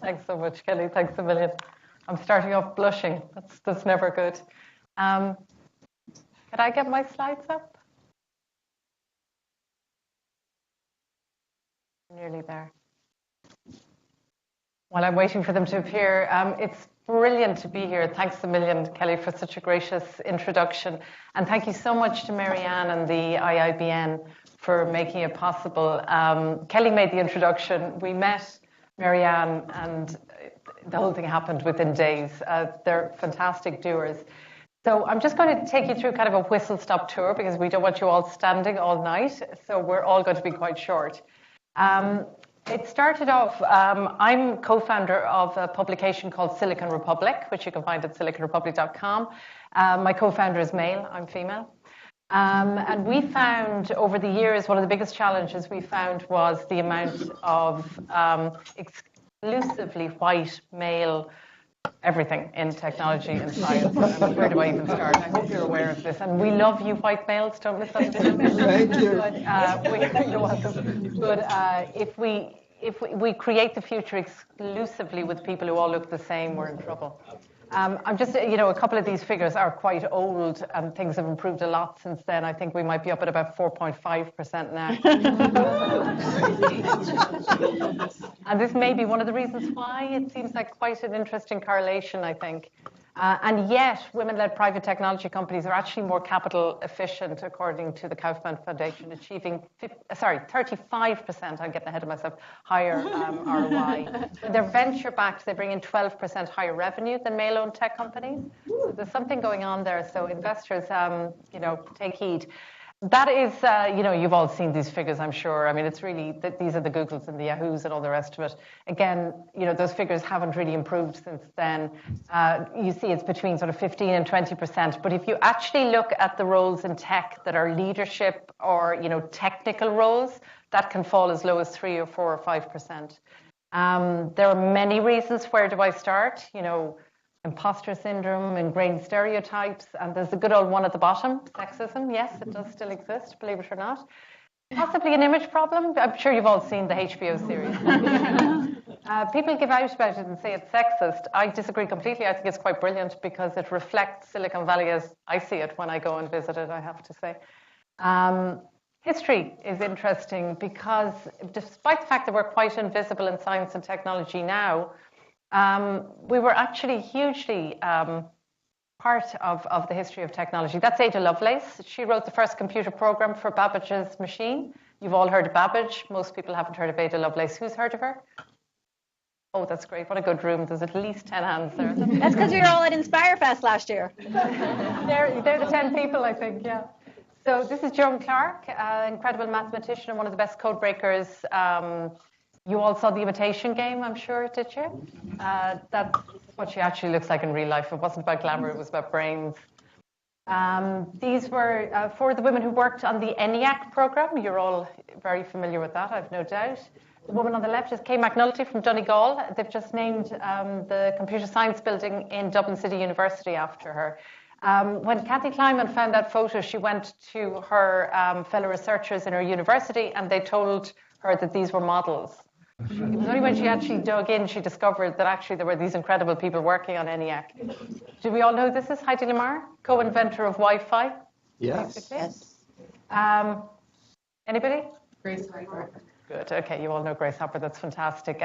Thanks so much, Kelly. Thanks a million. I'm starting off blushing. That's never good. Could I get my slides up? Nearly there. While I'm waiting for them to appear, it's brilliant to be here. Thanks a million, Kelly, for such a gracious introduction. And thank you so much to Marianne and the IIBN for making it possible. Kelly made the introduction. We met Marianne and the whole thing happened within days. They're fantastic doers. So I'm just going to take you through kind of a whistle-stop tour because we don't want you all standing all night. So we're all going to be quite short. It started off, I'm co-founder of a publication called Silicon Republic, which you can find at siliconrepublic.com. My co-founder is male, I'm female. And we found over the years, one of the biggest challenges we found was the amount of exclusively white male everything in technology and science. And where do I even start? I hope you're aware of this. And we love you white males, don't misunderstand me. Thank you. But, you're welcome. But if we create the future exclusively with people who all look the same, we're in trouble. I'm just, a couple of these figures are quite old and things have improved a lot since then. I think we might be up at about 4.5% now. And this may be one of the reasons why it seems like quite an interesting correlation, I think. And yet, women-led private technology companies are actually more capital efficient, according to the Kaufman Foundation, achieving 35%, I'm getting ahead of myself, higher ROI. When they're venture-backed, they bring in 12% higher revenue than male-owned tech companies. So there's something going on there. So investors, take heed. That is, you've all seen these figures, I'm sure. I mean, it's really, these are the Googles and the Yahoos and all the rest of it. Again, those figures haven't really improved since then. You see it's between sort of 15 and 20%. But if you actually look at the roles in tech that are leadership or, technical roles, that can fall as low as 3 or 4 or 5%. There are many reasons. Where do I start? Imposter syndrome, ingrained stereotypes, and there's a good old one at the bottom, sexism. Yes, it does still exist, believe it or not. Possibly an image problem. I'm sure you've all seen the HBO series. People give out about it and say it's sexist. I disagree completely. I think it's quite brilliant because it reflects Silicon Valley as I see it when I go and visit it, I have to say. History is interesting because despite the fact that we're quite invisible in science and technology now, we were actually hugely part of the history of technology. That's Ada Lovelace. She wrote the first computer program for Babbage's machine. You've all heard of Babbage. Most people haven't heard of Ada Lovelace. Who's heard of her? Oh, that's great. What a good room. There's at least 10 hands there. That's because we were all at Inspirefest last year. They're the 10 people, I think, yeah. So this is Joan Clark, incredible mathematician and one of the best code breakers. You all saw The Imitation Game, I'm sure, did you? That's what she actually looks like in real life. It wasn't about glamour, it was about brains. These were for the women who worked on the ENIAC program. You're all very familiar with that, I've no doubt. The woman on the left is Kay McNulty from Donegal. They've just named the computer science building in Dublin City University after her. When Kathy Kleiman found that photo, she went to her fellow researchers in her university and they told her that these were models. It was only when she actually dug in, she discovered that actually there were these incredible people working on ENIAC. Do we all know who this is? Heidi Lamar, co-inventor of Wi-Fi? Yes. Yes. Anybody? Grace Hopper. Good. Okay, you all know Grace Hopper. That's fantastic.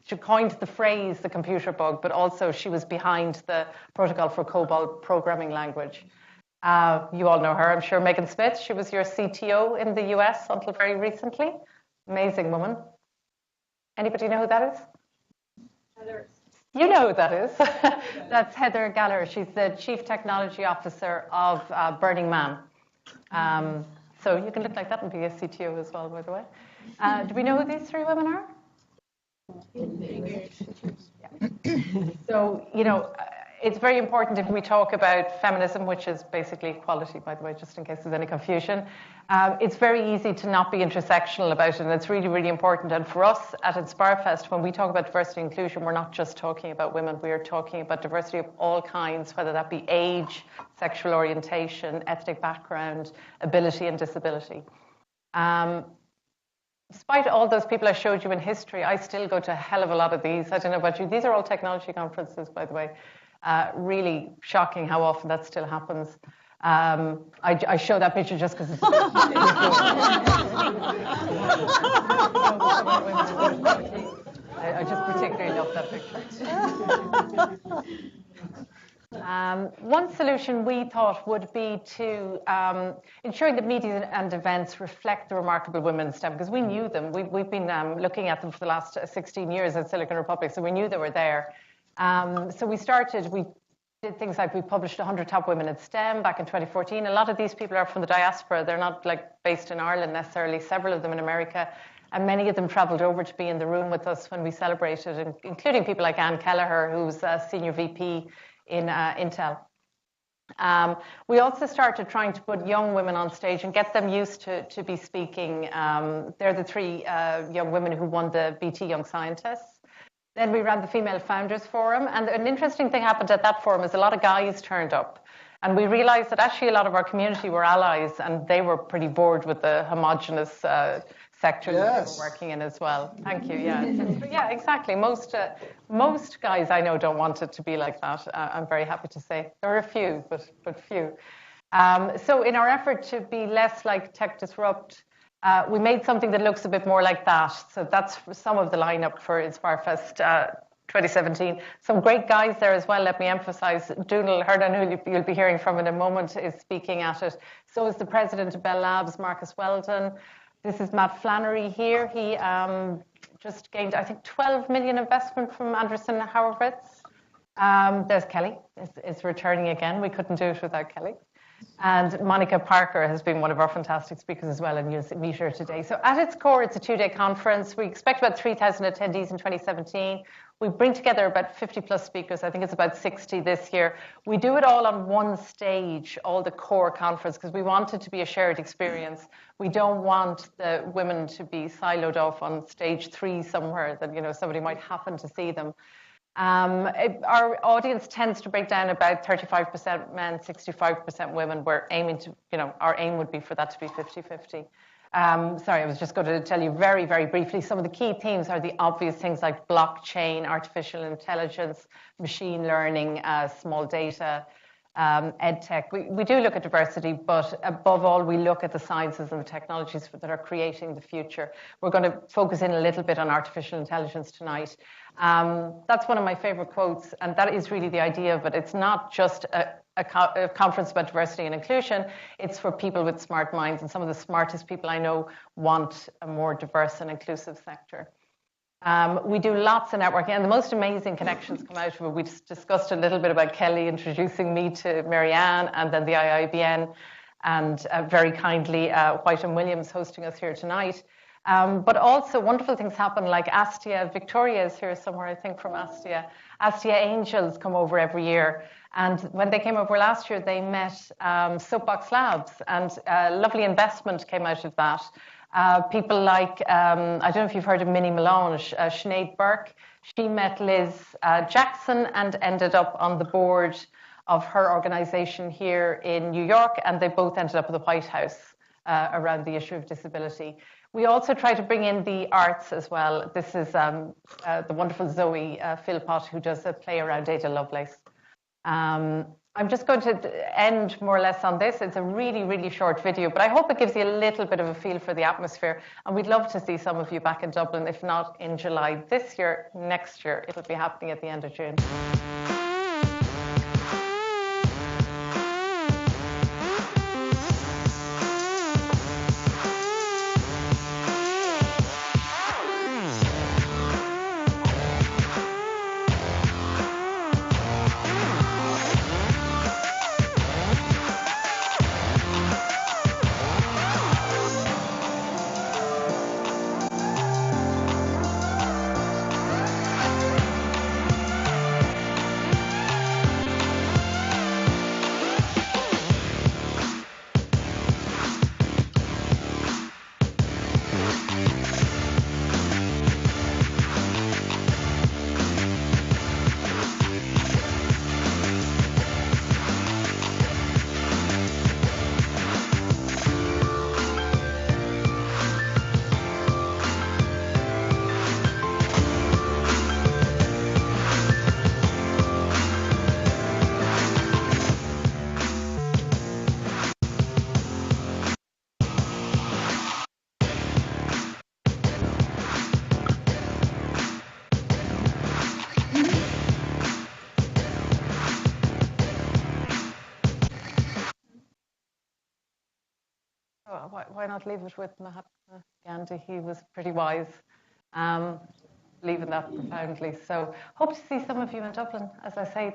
She coined the phrase the computer bug, but also she was behind the protocol for COBOL programming language. You all know her, I'm sure. Megan Smith, she was your CTO in the US until very recently. Amazing woman. Anybody know who that is? Heather. You know who that is. That's Heather Galler. She's the Chief Technology Officer of Burning Man. So you can look like that and be a CTO as well, by the way. Do we know who these three women are? Yeah. So, it's very important if we talk about feminism, which is basically equality, by the way, just in case there's any confusion. It's very easy to not be intersectional about it, and it's really, really important. And for us at Inspirefest, when we talk about diversity and inclusion, we're not just talking about women. We are talking about diversity of all kinds, whether that be age, sexual orientation, ethnic background, ability, and disability. despite all those people I showed you in history, I still go to a hell of a lot of these. I don't know about you. These are all technology conferences, by the way. Really shocking how often that still happens. I show that picture just because it's I just particularly love that picture. One solution we thought would be to ensuring that media and events reflect the remarkable women in STEM, because we knew them. We've been looking at them for the last 16 years at Silicon Republic, so we knew they were there. So we did things like we published 100 top women in STEM back in 2014. A lot of these people are from the diaspora. They're not like based in Ireland necessarily, several of them in America. And many of them traveled over to be in the room with us when we celebrated, including people like Anne Kelleher, who's a senior VP in Intel. We also started trying to put young women on stage and get them used to be speaking. They're the three young women who won the BT Young Scientists. Then we ran the Female Founders Forum, and an interesting thing happened at that forum is a lot of guys turned up. And we realized that actually a lot of our community were allies, and they were pretty bored with the homogenous sector that they were working in as well. Thank you. Yeah, yeah, exactly. Most guys I know don't want it to be like that. I'm very happy to say there are a few, but few. So in our effort to be less like Tech Disrupt, we made something that looks a bit more like that. So that's some of the lineup for Inspirefest 2017. Some great guys there as well, let me emphasize. Donal Herden, who you'll be hearing from in a moment, is speaking at it. So is the president of Bell Labs, Marcus Weldon. This is Matt Flannery here. He just gained, I think, 12 million investment from Andreessen Horowitz. There's Kelly, is returning again. We couldn't do it without Kelly. And Monica Parker has been one of our fantastic speakers as well, and you'll meet her today. So at its core, it's a 2-day conference. We expect about 3,000 attendees in 2017. We bring together about 50 plus speakers. I think it's about 60 this year. We do it all on one stage, all the core conference, because we want it to be a shared experience. We don't want the women to be siloed off on stage 3 somewhere that somebody might happen to see them. Our audience tends to break down about 35% men, 65% women. We're aiming to, our aim would be for that to be 50-50. Sorry, I was just going to tell you very, very briefly. Some of the key themes are the obvious things like blockchain, artificial intelligence, machine learning, small data, EdTech. We do look at diversity, but above all, we look at the sciences and the technologies that are creating the future. We're going to focus in a little bit on artificial intelligence tonight. That's one of my favorite quotes, and that is really the idea of it. It's not just a conference about diversity and inclusion. It's for people with smart minds, and some of the smartest people I know want a more diverse and inclusive sector. We do lots of networking, and the most amazing connections come out of it. We just discussed a little bit about Kelly introducing me to Marianne, and then the IIBN, and very kindly White and Williams hosting us here tonight. But also wonderful things happen, like Astia. Victoria is here somewhere, I think, from Astia. Astia Angels come over every year. And when they came over last year, they met Soapbox Labs, and lovely investment came out of that. People like, I don't know if you've heard of Minnie Melange, Sinead Burke. She met Liz Jackson and ended up on the board of her organization here in New York, and they both ended up at the White House around the issue of disability. We also try to bring in the arts as well. This is the wonderful Zoe Philpott, who does a play around Ada Lovelace. I'm just going to end more or less on this. It's a really, really short video, but I hope it gives you a little bit of a feel for the atmosphere. And we'd love to see some of you back in Dublin, if not in July this year, next year. It'll be happening at the end of June. why not leave it with Mahatma Gandhi? He was pretty wise, leaving that profoundly. So hope to see some of you in Dublin, as I say,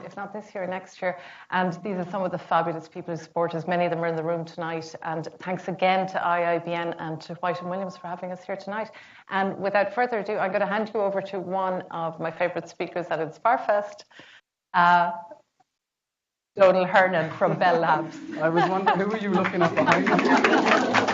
if not this year, next year. And these are some of the fabulous people who support us. Many of them are in the room tonight. And thanks again to IIBN and to White & Williams for having us here tonight. And without further ado, I'm going to hand you over to one of my favourite speakers at Inspirefest, Donal Hernan from Bell Labs. I was wondering, who were you looking at behind us?